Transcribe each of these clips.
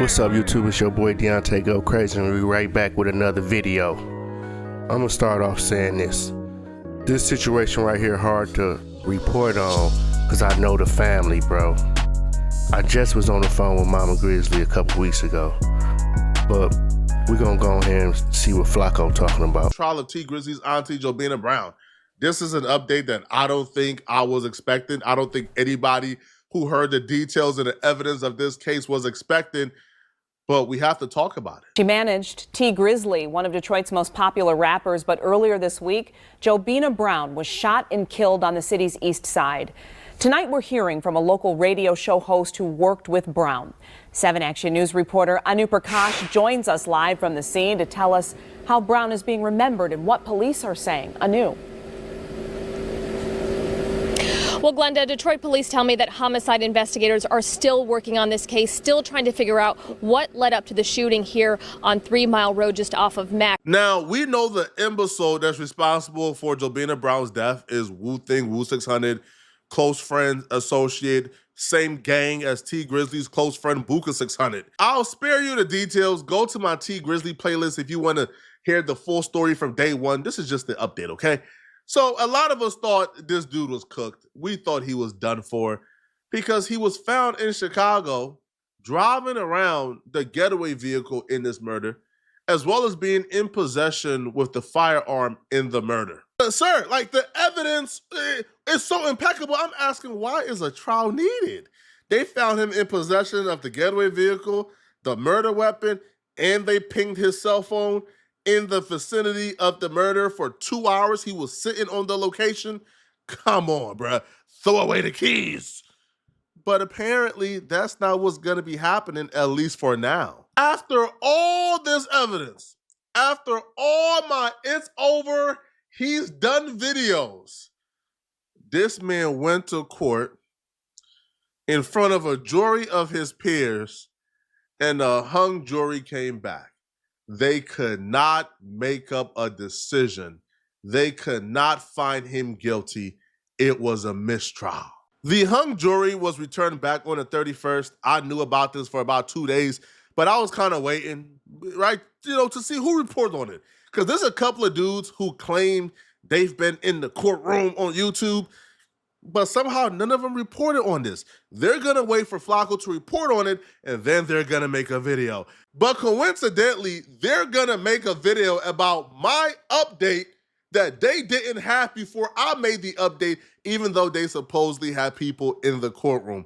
What's up, YouTube? It's your boy Deontay Go Crazy, and we're right back with another video. I'm gonna start off saying this situation right here hard to report on because I know the family, bro. I just was on the phone with Mama Grizzly a couple weeks ago, but we're gonna go ahead and see what Flacco talking about. Trial of Tee Grizzley's auntie Jobina Brown. This is an update that I don't think I was expecting. I don't think anybody who heard the details and the evidence of this case was expecting, but we have to talk about it. She managed Tee Grizzley, one of Detroit's most popular rappers, but earlier this week, Jobina Brown was shot and killed on the city's east side. Tonight, we're hearing from a local radio show host who worked with Brown. 7 Action News reporter Anu Prakash joins us live from the scene to tell us how Brown is being remembered and what police are saying. Anu. Well, Glenda, Detroit police tell me that homicide investigators are still working on this case, still trying to figure out what led up to the shooting here on 3 Mile Road just off of Mac. Now, we know the imbecile that's responsible for Jobina Brown's death is Thang, Wu 600, close friend, associate, same gang as Tee Grizzley's close friend, Buka 600. I'll spare you the details. Go to my Tee Grizzley playlist if you want to hear the full story from day one. This is just the update, okay? So a lot of us thought this dude was cooked. We thought he was done for because he was found in Chicago driving around the getaway vehicle in this murder, as well as being in possession with the firearm in the murder. But sir, like, the evidence is so impeccable. I'm asking, why is a trial needed? They found him in possession of the getaway vehicle, the murder weapon, and they pinged his cell phone in the vicinity of the murder for 2 hours. He was sitting on the location. Come on, bruh. Throw away the keys. But apparently, that's not what's going to be happening, at least for now. After all this evidence, after all my it's over, he's done videos, this man went to court in front of a jury of his peers, and a hung jury came back. They could not make up a decision. They could not find him guilty. It was a mistrial. The hung jury was returned back on the 31st. I knew about this for about 2 days, but I was kind of waiting, right, to see who reported on it. Because there's a couple of dudes who claim they've been in the courtroom on YouTube, but somehow none of them reported on this. They're gonna wait for Flacco to report on it, and then they're gonna make a video. But coincidentally, they're gonna make a video about my update that they didn't have before I made the update, even though they supposedly had people in the courtroom.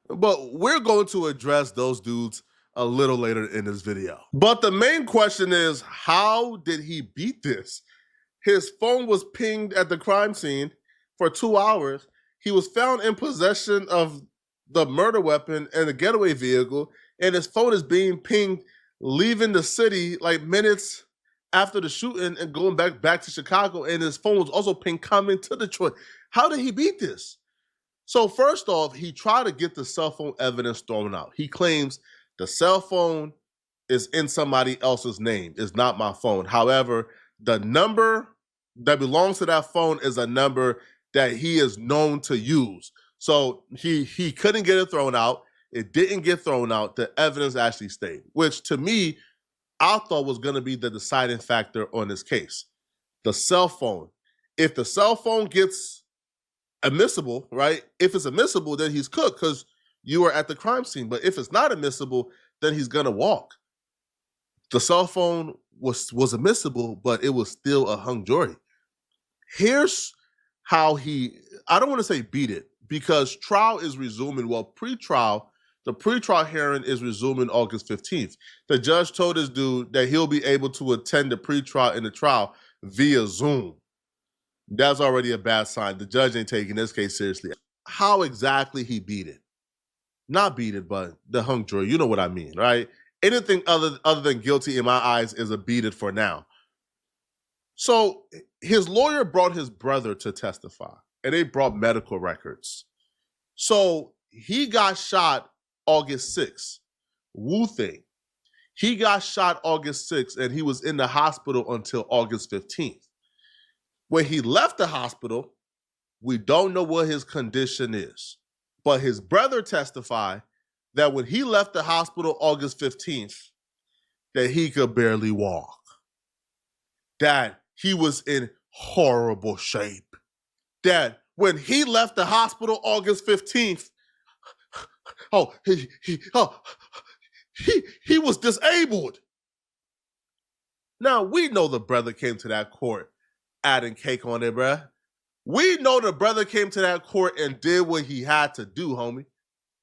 But we're going to address those dudes a little later in this video. But the main question is, how did he beat this? His phone was pinged at the crime scene for 2 hours. He was found in possession of the murder weapon and the getaway vehicle, and his phone is being pinged leaving the city like minutes after the shooting and going back to Chicago, and his phone was also pinged coming to Detroit. How did he beat this? So first off, he tried to get the cell phone evidence thrown out. He claims the cell phone is in somebody else's name. It's not my phone. However, the number that belongs to that phone is a number that he is known to use. So he couldn't get it thrown out. It didn't get thrown out. The evidence actually stayed, which to me, I thought was going to be the deciding factor on this case. The cell phone. If the cell phone gets admissible, right? If it's admissible, then he's cooked because you were at the crime scene. But if it's not admissible, then he's going to walk. The cell phone was admissible, but it was still a hung jury. Here's how I don't want to say beat it, because trial is resuming. Well, the pre-trial hearing is resuming August 15th. The judge told this dude that he'll be able to attend the pre-trial and the trial via Zoom. That's already a bad sign. The judge ain't taking this case seriously. How exactly he beat it? Not beat it, but the hung jury. You know what I mean, right? Anything other than guilty in my eyes is a beat it for now. So his lawyer brought his brother to testify, and they brought medical records. So he got shot August 6th. Thang. He got shot August 6th, and he was in the hospital until August 15th. When he left the hospital, we don't know what his condition is. But his brother testified that when he left the hospital August 15th, that he could barely walk, that he was in horrible shape, that when he left the hospital August 15th, he was disabled. Now, we know the brother came to that court adding cake on it, bruh. We know the brother came to that court and did what he had to do, homie.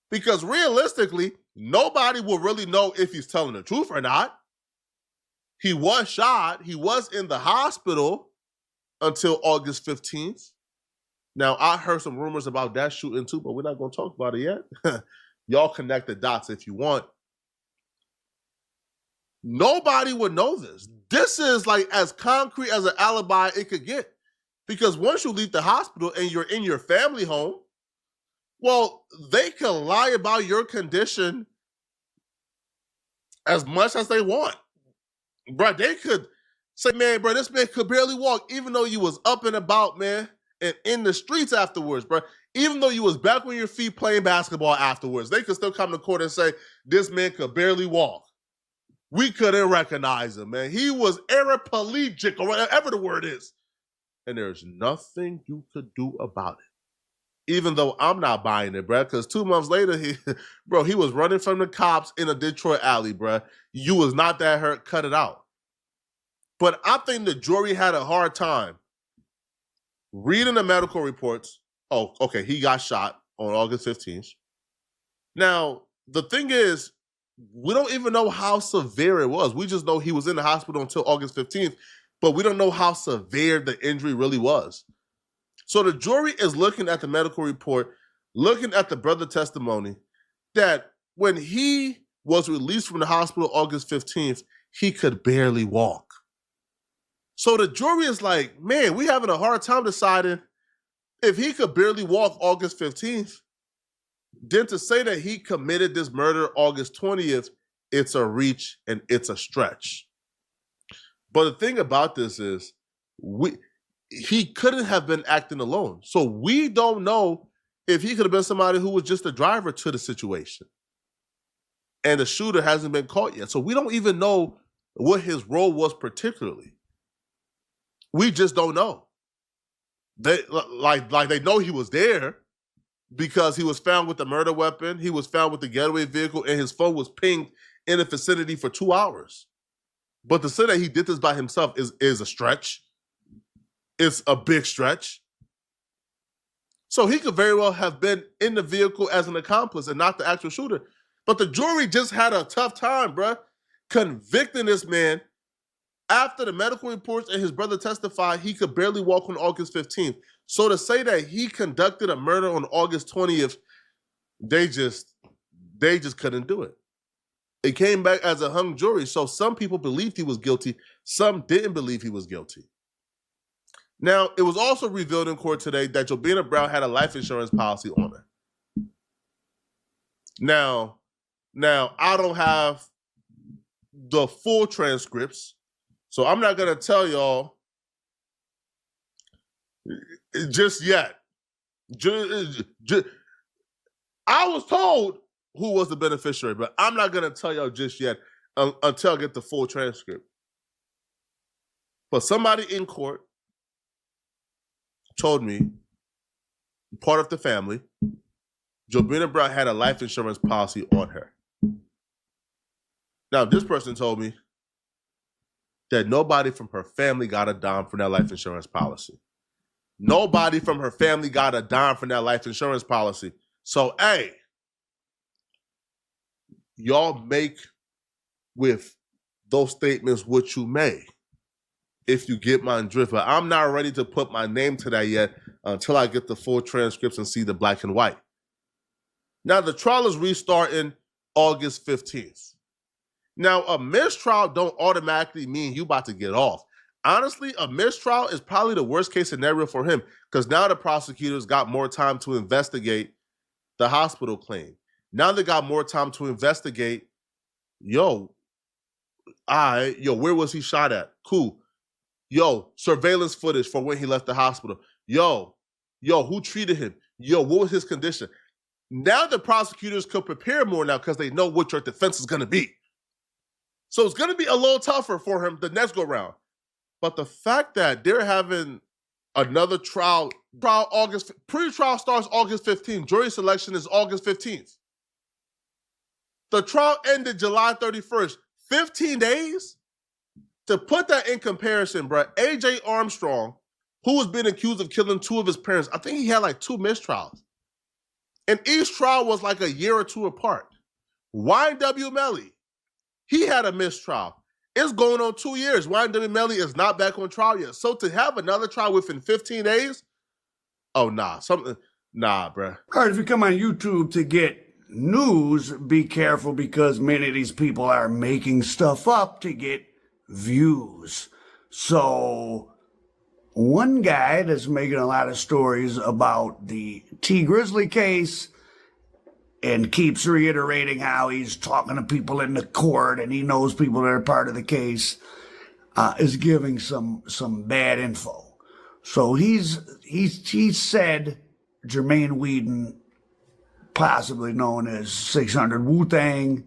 Because realistically, nobody will really know if he's telling the truth or not. He was shot. He was in the hospital until August 15th. Now, I heard some rumors about that shooting too, but we're not going to talk about it yet. Y'all connect the dots if you want. Nobody would know this. This is like as concrete as an alibi it could get. Because once you leave the hospital and you're in your family home, well, they can lie about your condition as much as they want. Bro, they could say, man, bro, this man could barely walk, even though you was up and about, man, and in the streets afterwards, bro. Even though you was back on your feet playing basketball afterwards, they could still come to court and say, this man could barely walk. We couldn't recognize him, man. He was paraplegic, or whatever the word is. And there's nothing you could do about it. Even though I'm not buying it, bro, because 2 months later, he was running from the cops in a Detroit alley, bro. You was not that hurt, cut it out. But I think the jury had a hard time reading the medical reports. Oh, okay, he got shot on August 15th. Now, the thing is, we don't even know how severe it was. We just know he was in the hospital until August 15th, but we don't know how severe the injury really was. So the jury is looking at the medical report, looking at the brother testimony, that when he was released from the hospital August 15th, he could barely walk. So the jury is like, man, we having a hard time deciding if he could barely walk August 15th, then to say that he committed this murder August 20th, it's a reach and it's a stretch. But the thing about this is, he couldn't have been acting alone. So we don't know if he could have been somebody who was just a driver to the situation. And the shooter hasn't been caught yet. So we don't even know what his role was particularly. We just don't know. They they know he was there because he was found with the murder weapon. He was found with the getaway vehicle, and his phone was pinged in the vicinity for 2 hours. But to say that he did this by himself is a stretch. It's a big stretch. So he could very well have been in the vehicle as an accomplice and not the actual shooter. But the jury just had a tough time, bruh, convicting this man after the medical reports and his brother testified he could barely walk on August 15th. So to say that he conducted a murder on August 20th, they just couldn't do it. It came back as a hung jury. So some people believed he was guilty. Some didn't believe he was guilty. Now, it was also revealed in court today that Jobina Brown had a life insurance policy on her. Now, I don't have the full transcripts, so I'm not going to tell y'all just yet. I was told who was the beneficiary, but I'm not going to tell y'all just yet until I get the full transcript. But somebody in court told me, part of the family, Jobina Brown had a life insurance policy on her. Now, this person told me that nobody from her family got a dime from that life insurance policy. Nobody from her family got a dime from that life insurance policy. So, hey, y'all make with those statements what you may, if you get my drift. But I'm not ready to put my name to that yet until I get the full transcripts and see the black and white. Now, the trial is restarting August 15th. Now, a mistrial don't automatically mean you about to get off. Honestly, a mistrial is probably the worst case scenario for him because now the prosecutors got more time to investigate the hospital claim. Now they got more time to investigate, where was he shot at? Cool. Surveillance footage for when he left the hospital. Who treated him? What was his condition? Now the prosecutors could prepare more now because they know what your defense is going to be. So it's going to be a little tougher for him the next go round. But the fact that they're having another trial pre-trial starts August 15th. Jury selection is August 15th. The trial ended July 31st. 15 days? To put that in comparison, bro, A.J. Armstrong, who has been accused of killing 2 of his parents, I think he had like 2 mistrials. And each trial was like a year or 2 apart. Y.W. Melly, he had a mistrial. It's going on 2 years. Y.W. Melly is not back on trial yet. So to have another trial within 15 days, oh, nah. Bruh. All right, if you come on YouTube to get news, be careful because many of these people are making stuff up to get views. So one guy that's making a lot of stories about the Tee Grizzley case and keeps reiterating how he's talking to people in the court and he knows people that are part of the case, is giving some bad info. So he's said Jermaine Weeden, possibly known as 600 Wu-Thang,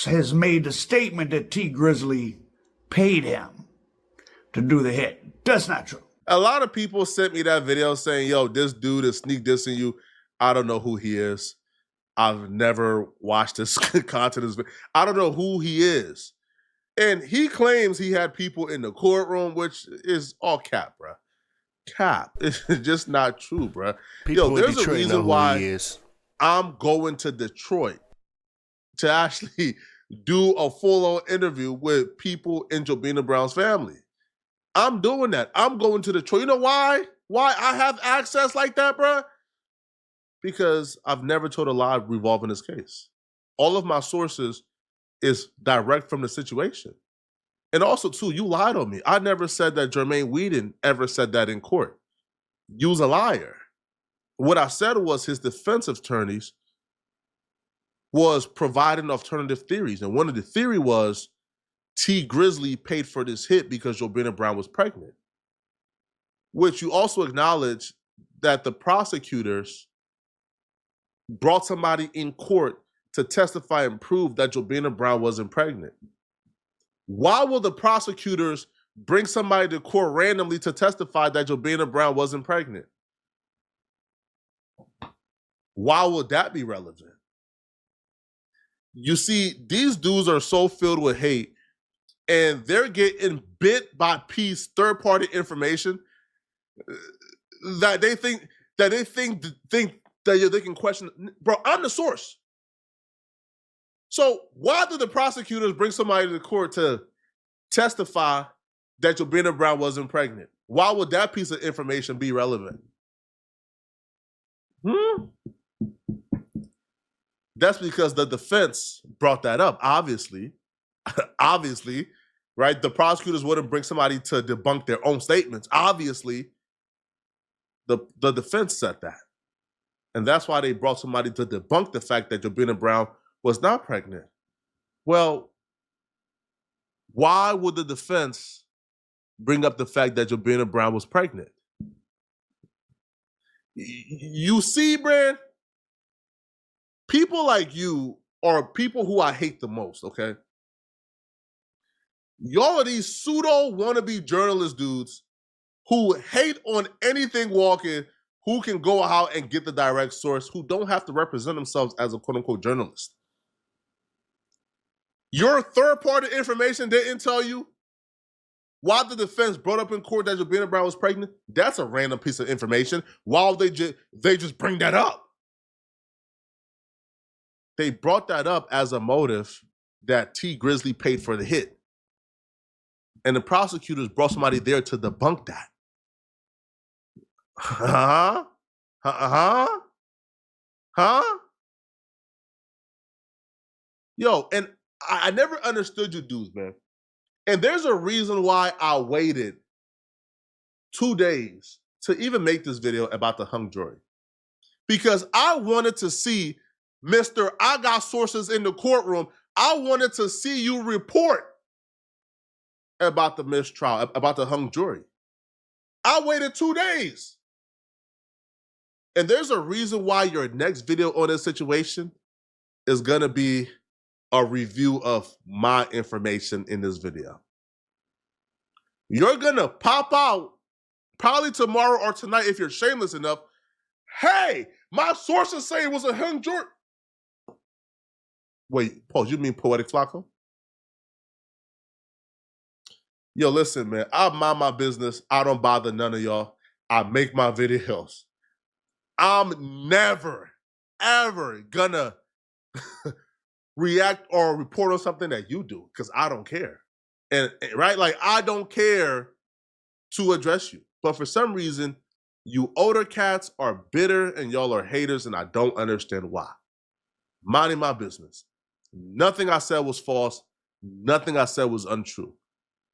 has made a statement that Tee Grizzley paid him to do the hit. That's not true. A lot of people sent me that video saying, yo, this dude is sneak dissing you. I don't know who he is. I've never watched this content. I don't know who he is. And he claims he had people in the courtroom, which is all cap, bro. Cap. It's just not true, bro. People Yo, there's in Detroit a know reason who why he is. I'm going to Detroit to actually do a full-on interview with people in Jobina Brown's family. I'm doing that. I'm going to Detroit. You know why? Why I have access like that, bro? Because I've never told a lie revolving this case. All of my sources is direct from the situation. And also, too, you lied on me. I never said that Jermaine Weeden ever said that in court. You was a liar. What I said was his defense attorneys was providing alternative theories. And one of the theory was Tee Grizzley paid for this hit because Jobina Brown was pregnant. Which you also acknowledge that the prosecutors brought somebody in court to testify and prove that Jobina Brown wasn't pregnant. Why will the prosecutors bring somebody to court randomly to testify that Jobina Brown wasn't pregnant? Why would that be relevant? You see, these dudes are so filled with hate and they're getting bit by piece third-party information that they think that they can question. Bro, I'm the source. So why do the prosecutors bring somebody to court to testify that Jobina Brown wasn't pregnant? Why would that piece of information be relevant? That's because the defense brought that up, obviously. Obviously, right? The prosecutors wouldn't bring somebody to debunk their own statements. Obviously, the defense said that. And that's why they brought somebody to debunk the fact that Jobina Brown was not pregnant. Well, why would the defense bring up the fact that Jobina Brown was pregnant? You see, Brand, people like you are people who I hate the most, okay? Y'all are these pseudo wannabe journalist dudes who hate on anything walking, who can go out and get the direct source, who don't have to represent themselves as a quote-unquote journalist. Your third-party information didn't tell you why the defense brought up in court that Jobina Brown was pregnant. That's a random piece of information. Why would they just bring that up? They brought that up as a motive that Tee Grizzley paid for the hit. And the prosecutors brought somebody there to debunk that. Huh? Yo, and I never understood you dudes, man. And there's a reason why I waited 2 days to even make this video about the hung jury. Because I wanted to see Mr. I got sources in the courtroom. I wanted to see you report about the mistrial, about the hung jury. I waited 2 days. And there's a reason why your next video on this situation is gonna be a review of my information in this video. You're gonna pop out probably tomorrow or tonight if you're shameless enough. Hey, my sources say it was a hung jury. Wait, pause, you mean Poetic Flacco? Yo, listen, man, I mind my business. I don't bother none of y'all. I make my videos. I'm never, ever gonna react or report on something that you do because I don't care. And right, like I don't care to address you. But for some reason, you older cats are bitter and y'all are haters, and I don't understand why. Minding my business. Nothing I said was false. Nothing I said was untrue.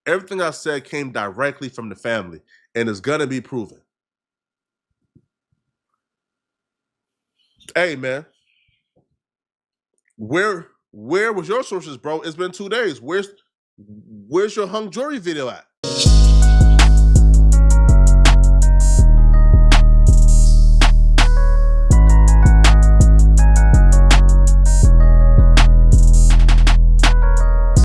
Everything I said came directly from the family and is gonna be proven. Hey, man. Where was your sources, bro? It's been 2 days. Where's your hung jury video at?